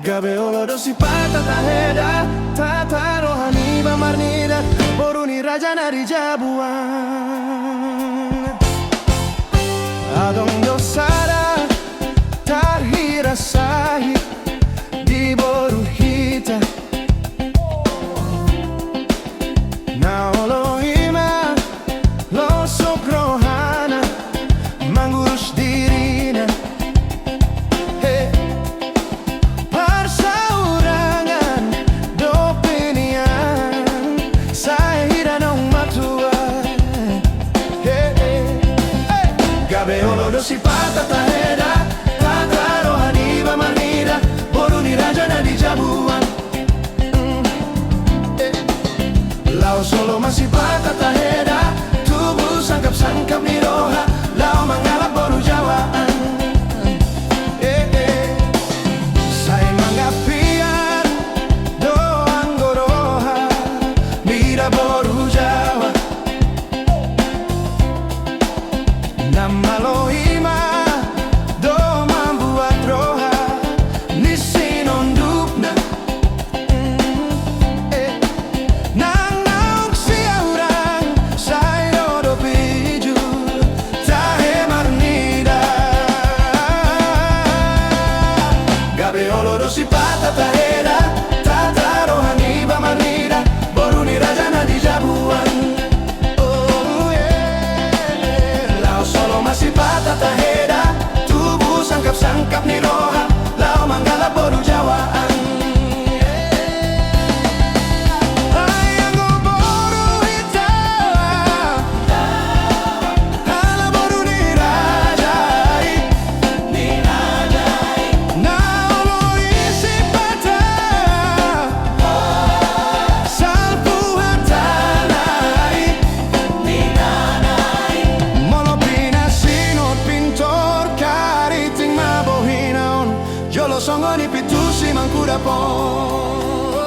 Gabe olodo si pata taheda, tata rohani ba marnida, boruni raja nari jabuan. Adong dosara, tarhira sahi, di boru hita. Na olo ima, lo sokrohana, mangurus dirina. Gabe olodo si pata taheda, tata rohani ba marnida, boruni raja nadi jabuan. Lao solo masih pata taheda, tubuh sangkap-sangkap ni roha, lao mangalap boru jawaan. Saya manggapian doang goroha, mira boru jawa. Namalo ima do membuat roha nisinon dupna. Nang nauk sia urang sayo do piju tahe marnida. Gabe olodo si pata taheda, tata rohani ba marnida, boruni raja nadi jabuan. Masih pata taheda, tubuh sangkap-sangkap ni roha, lao manggala boru jawaan. Ayang go boru hita, hala boru ni rajai, na olo isi pata, salpu hatanai, songoni pitusi mangkudapon.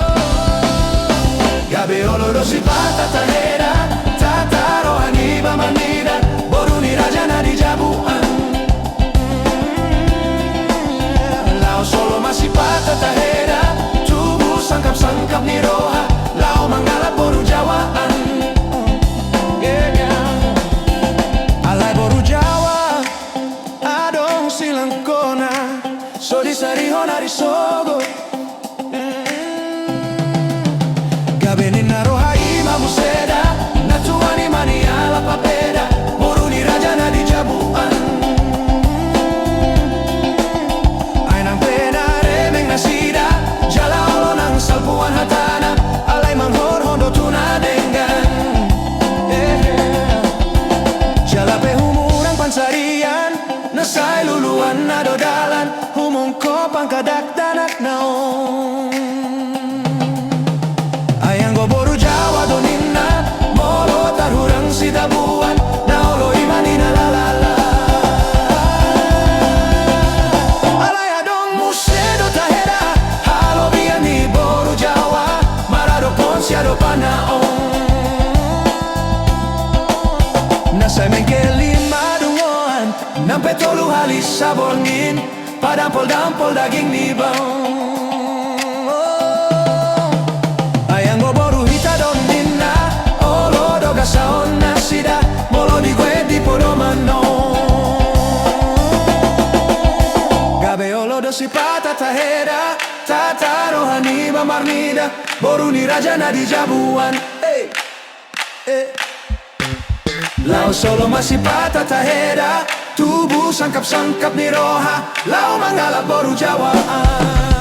Gabe olodo si pata taheda, tata rohani ba marnida, boruni raja nadi jabuan. Lao solo masih pata taheda, tubuh sangkap-sangkap ni roha, lao mangalap boru jawaan. Alai boru jawa, adong silang kona, so di sariho nari sogo. Gabe ni naroha ima museda, natuani mani ala papeda, boruni raja nadi jabuan. Ainang pena remeng nasida, jala olo nang salpuan hatana, alai manghor hondo tuna dengan. Jala pe humurang pansarian, nasai luluan nado dalan, humong ko pangkadak danak naon. Ayang go boru jawa doninna, molo tarhurang si dabuan, naolo imanina lalala. Alay adong musedo taheda, halo bian ni boru jawa, marado ponsiado panaon. Nasay mengkelima dungoan, nampe tolu halis saborngin, padampol-dampol daging nibang. Ayang go boru hita don dinna, olo doga saon nasida, bolo di gue di podomano. Gabe olodo si pata taheda, tata rohani ba marnida, boruni raja nadi jabuan. Lao solo masih pata taheda, tubuh sangkap-sangkap ni roha, lao mangalap boru jawaan.